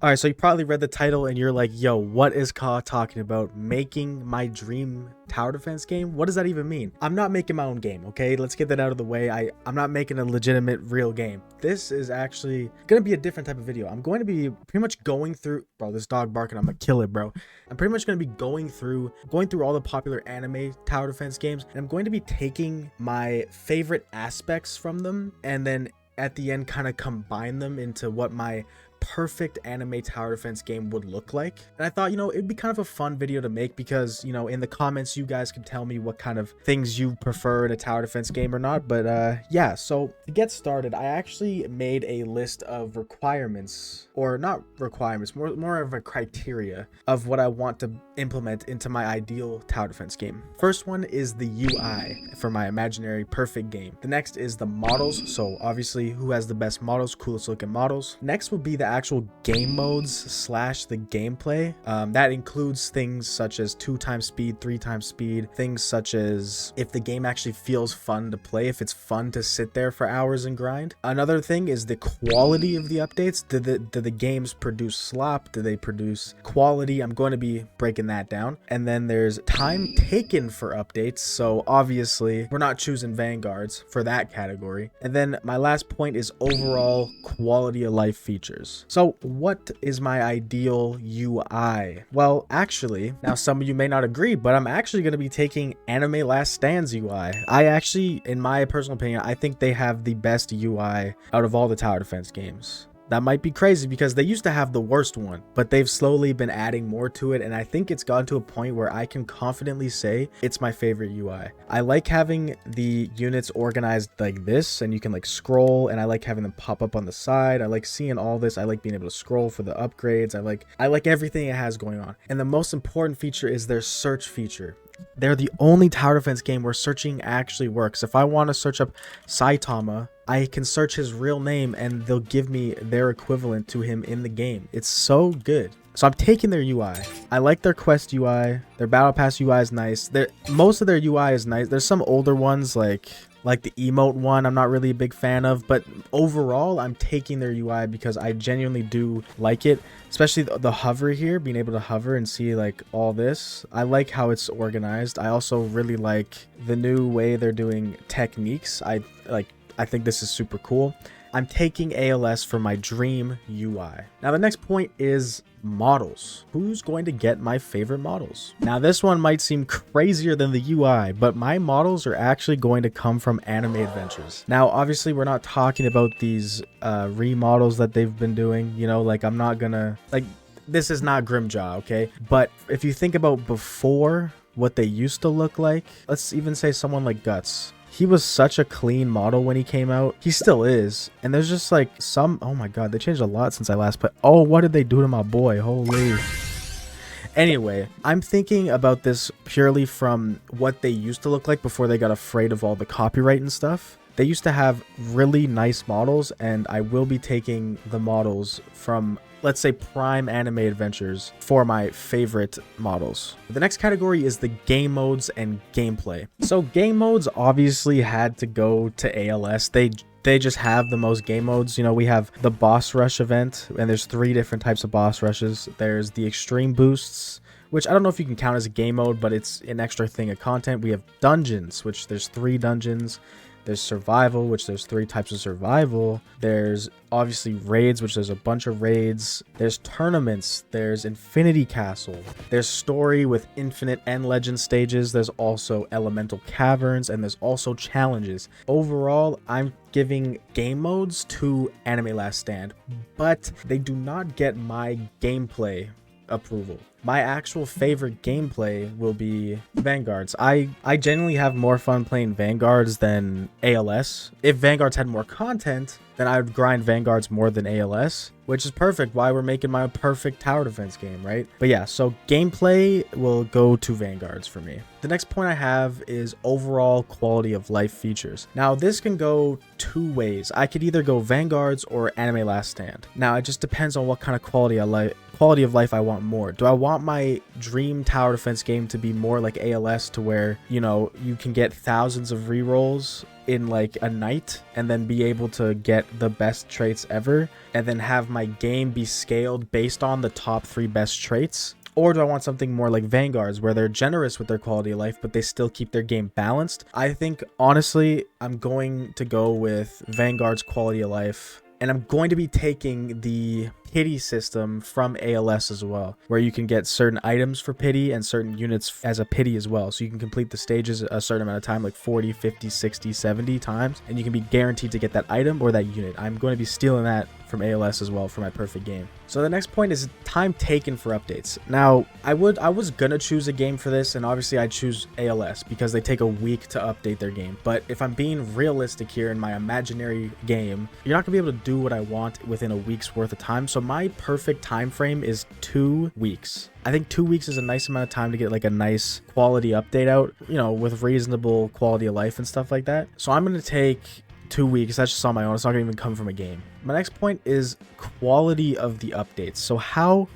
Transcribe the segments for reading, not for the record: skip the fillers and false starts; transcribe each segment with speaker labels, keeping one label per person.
Speaker 1: All right, so you probably read the title and you're like, yo, what is Ka talking about? Making my dream tower defense game? What does that even mean? I'm not making my own game, okay? Let's get that out of the way. I'm not making a legitimate real game. This is actually going to be a different type of video. I'm going to be pretty much going through, bro, this dog barking, I'm going to kill it, bro. I'm pretty much going to be going through all the popular anime tower defense games, and I'm going to be taking my favorite aspects from them and then at the end kind of combine them into what my perfect anime tower defense game would look like. And I thought, it'd be kind of a fun video to make because, in the comments you guys can tell me what kind of things you prefer in a tower defense game or not. But yeah, so to get started, I actually made a list of requirements, or not requirements, more of a criteria of what I want to implement into my ideal tower defense game. First one is the UI for my imaginary perfect game. The next is the models, so obviously who has the best models, coolest looking models. Next would be the actual game modes / the gameplay. That includes things such as 2x speed, 3x speed, things such as if the game actually feels fun to play, if it's fun to sit there for hours and grind. Another thing is the quality of the updates. Do the games produce slop? Do they produce quality? I'm going to be breaking that down. And then there's time taken for updates, so obviously we're not choosing Vanguards for that category. And then my last point is overall quality of life features. So what is my ideal UI? Well, actually, now some of you may not agree, but I'm actually going to be taking Anime Last Stand's UI. I actually, in my personal opinion, I think they have the best UI out of all the tower defense games. That might be crazy because they used to have the worst one, but they've slowly been adding more to it, and I think it's gotten to a point where I can confidently say it's my favorite UI. I like having the units organized like this, and you can like scroll, and I like having them pop up on the side. I like seeing all this. I like being able to scroll for the upgrades. I like everything it has going on. And the most important feature is their search feature. They're the only tower defense game where searching actually works. If I want to search up Saitama, I can search his real name and they'll give me their equivalent to him in the game. It's so good. So I'm taking their UI. I like their quest UI. Their battle pass UI is nice. Most of their UI is nice. There's some older ones like the emote one I'm not really a big fan of, but overall I'm taking their UI because I genuinely do like it, especially the hover here, being able to hover and see like all this. I like how it's organized. I also really like the new way they're doing techniques. I think this is super cool. I'm taking ALS for my dream UI. Now the next point is models. Who's going to get my favorite models? Now this one might seem crazier than the UI, but my models are actually going to come from anime adventures. Now obviously we're not talking about these remodels that they've been doing, I'm not gonna, this is not Grimjaw, okay? But if you think about before what they used to look like, let's even say someone like Guts. He was such a clean model when he came out. He still is. And there's just like oh my god, they changed a lot since I last played. Oh, what did they do to my boy? Holy. Anyway, I'm thinking about this purely from what they used to look like before they got afraid of all the copyright and stuff. They used to have really nice models, and I will be taking the models from, let's say, Prime Anime Adventures for my favorite models. The next category is the game modes and gameplay. So game modes obviously had to go to ALS. They just have the most game modes. We have the boss rush event, and there's 3 different types of boss rushes. There's the extreme boosts, which I don't know if you can count as a game mode, but it's an extra thing of content. We have dungeons, which there's 3 dungeons. There's survival, which there's 3 types of survival. There's obviously raids, which there's a bunch of raids. There's tournaments. There's Infinity Castle. There's story with infinite and legend stages. There's also elemental caverns, and there's also challenges. Overall, I'm giving game modes to Anime Last Stand, but they do not get my gameplay approval. My actual favorite gameplay will be Vanguards. I genuinely have more fun playing Vanguards than ALS. If Vanguards had more content, then I would grind Vanguards more than ALS, which is perfect. Why we're making my perfect tower defense game, right? But yeah, so gameplay will go to Vanguards for me. The next point I have is overall quality of life features. Now this can go 2 ways. I could either go Vanguards or Anime Last Stand. Now it just depends on what kind of quality quality of life I want more? Do I want my dream tower defense game to be more like ALS, to where, you know, you can get thousands of rerolls in like a night and then be able to get the best traits ever, and then have my game be scaled based on the top 3 best traits? Or do I want something more like Vanguard's, where they're generous with their quality of life, but they still keep their game balanced? I think, honestly, I'm going to go with Vanguard's quality of life. And I'm going to be taking the pity system from ALS as well, where you can get certain items for pity and certain units as a pity as well. So you can complete the stages a certain amount of time, like 40, 50, 60, 70 times, and you can be guaranteed to get that item or that unit. I'm going to be stealing that from ALS as well for my perfect game. So the next point is time taken for updates. Now, I was gonna choose a game for this, and obviously I choose ALS because they take a week to update their game. But if I'm being realistic here in my imaginary game, you're not gonna be able to do what I want within a week's worth of time. So my perfect time frame is 2 weeks. I think 2 weeks is a nice amount of time to get like a nice quality update out, you know, with reasonable quality of life and stuff like that. So I'm gonna take 2 weeks. That's just on my own. It's not gonna even come from a game. My next point is quality of the updates. So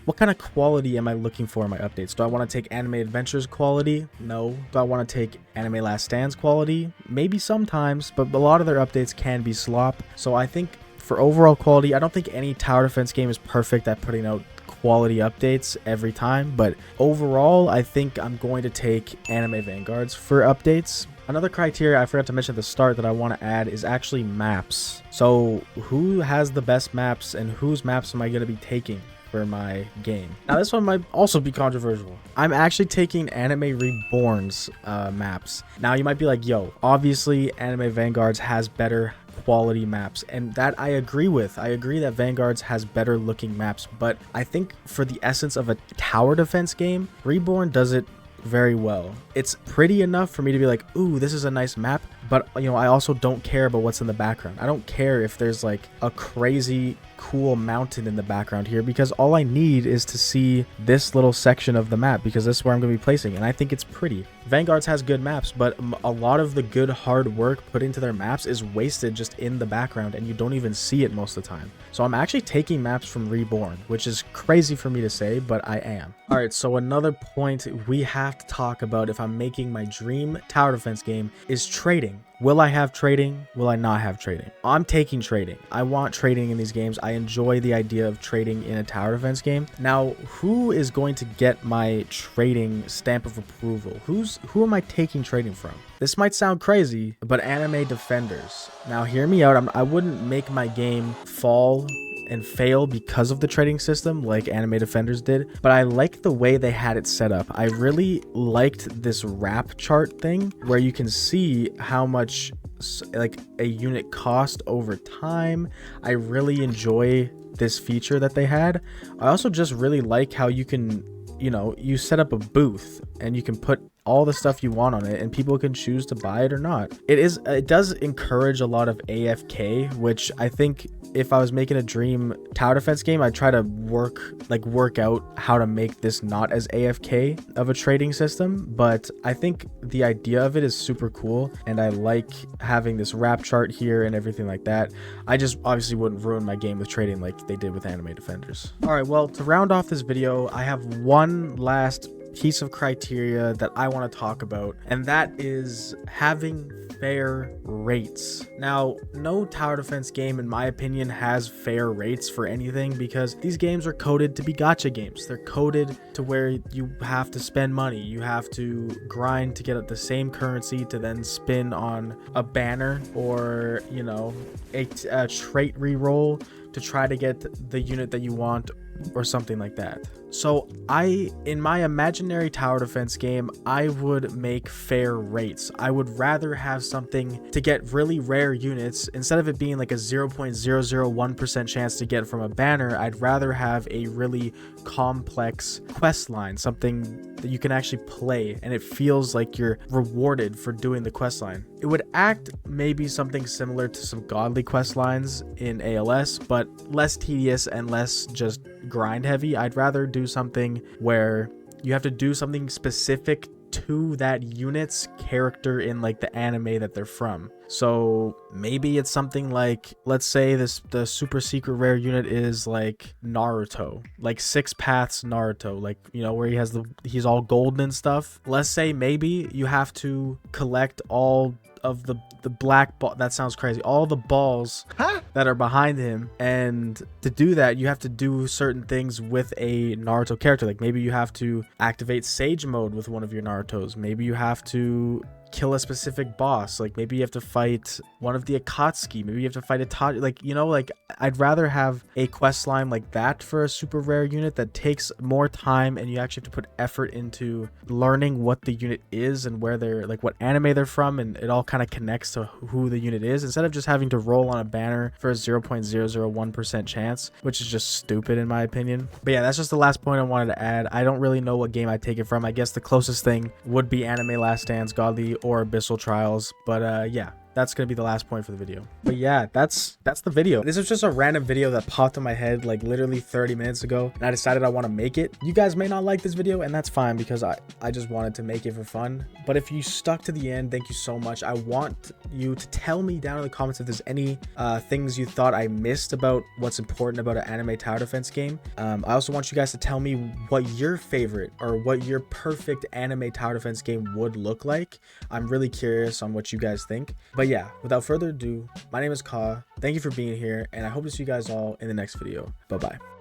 Speaker 1: what kind of quality am I looking for in my updates? Do I want to take Anime Adventures quality? No. Do I want to take Anime Last Stands quality? Maybe sometimes, but a lot of their updates can be slop. So I think for overall quality, I don't think any tower defense game is perfect at putting out quality updates every time, but overall I think I'm going to take Anime Vanguards for updates. Another criteria I forgot to mention at the start that I want to add is actually maps. So who has the best maps, and whose maps am I going to be taking for my game? Now this one might also be controversial. I'm actually taking Anime Reborn's maps. Now you might be like, yo, obviously Anime Vanguards has better quality maps, and that I agree with. I agree that Vanguards has better looking maps, but I think for the essence of a tower defense game, Reborn does it very well. It's pretty enough for me to be like, ooh, this is a nice map, but you know, I also don't care about what's in the background. I don't care if there's like a crazy cool mountain in the background here, because all I need is to see this little section of the map, because this is where I'm going to be placing, and I think it's pretty. Vanguards has good maps, but a lot of the good hard work put into their maps is wasted just in the background, and you don't even see it most of the time. So I'm actually taking maps from Reborn, which is crazy for me to say, but I am. Alright, so another point we have to talk about if I'm making my dream tower defense game is trading. Will I have trading? Will I not have trading? I'm taking trading. I want trading in these games. I enjoy the idea of trading in a tower defense game. Now, who is going to get my trading stamp of approval? Who am I taking trading from? This might sound crazy, but Anime Defenders. Now, hear me out. I wouldn't make my game fall and fail because of the trading system like Anime Defenders did, but I like the way they had it set up. I really liked this wrap chart thing where you can see how much like a unit cost over time. I really enjoy this feature that they had. I also just really like how you can, you know, you set up a booth and you can put all the stuff you want on it and people can choose to buy it or not. It does encourage a lot of AFK, which I think if I was making a dream tower defense game, I'd try to work out how to make this not as AFK of a trading system. But I think the idea of it is super cool, and I like having this wrap chart here and everything like that. I just obviously wouldn't ruin my game with trading like they did with Anime Defenders. All right, well, to round off this video, I have one last piece of criteria that I want to talk about, and that is having fair rates. Now, no tower defense game, in my opinion, has fair rates for anything, because these games are coded to be gacha games. They're coded to where you have to spend money. You have to grind to get the same currency to then spin on a banner or, you know, a trait reroll to try to get the unit that you want or something like that. So in my imaginary tower defense game, I would make fair rates. I would rather have something to get really rare units. Instead of it being like a 0.001% chance to get from a banner, I'd rather have a really complex quest line, something that you can actually play and it feels like you're rewarded for doing the quest line. It would act maybe something similar to some godly quest lines in ALS, but less tedious and less just grind heavy. I'd rather do something where you have to do something specific to that unit's character in like the anime that they're from. So maybe it's something like, let's say the super secret rare unit is like Naruto, like 6 paths Naruto, like, you know, where he's all golden and stuff. Let's say maybe you have to collect all of the black ball. That sounds crazy. All the balls that are behind him, and to do that you have to do certain things with a Naruto character. Like maybe you have to activate Sage mode with one of your Narutos. Maybe you have to kill a specific boss. Like maybe you have to fight one of the Akatsuki. Maybe you have to fight a Taji. Like, you know, like I'd rather have a quest line like that for a super rare unit that takes more time and you actually have to put effort into learning what the unit is and where they're, like, what anime they're from, and it all kind of connects to who the unit is, instead of just having to roll on a banner for a 0.001% chance, which is just stupid in my opinion. But yeah, that's just the last point I wanted to add. I don't really know what game I'd take it from. I guess the closest thing would be Anime Last Dance, Godly, or Abyssal Trials. But yeah, that's gonna be the last point for the video. But yeah, that's the video. This was just a random video that popped in my head like literally 30 minutes ago, and I decided I want to make it. You guys may not like this video, and that's fine, because I just wanted to make it for fun. But if you stuck to the end, thank you so much. I want you to tell me down in the comments if there's any things you thought I missed about what's important about an anime tower defense game. I also want you guys to tell me what your favorite or what your perfect anime tower defense game would look like. I'm really curious on what you guys think. But yeah, without further ado, my name is Ka. Thank you for being here, and I hope to see you guys all in the next video. Bye bye.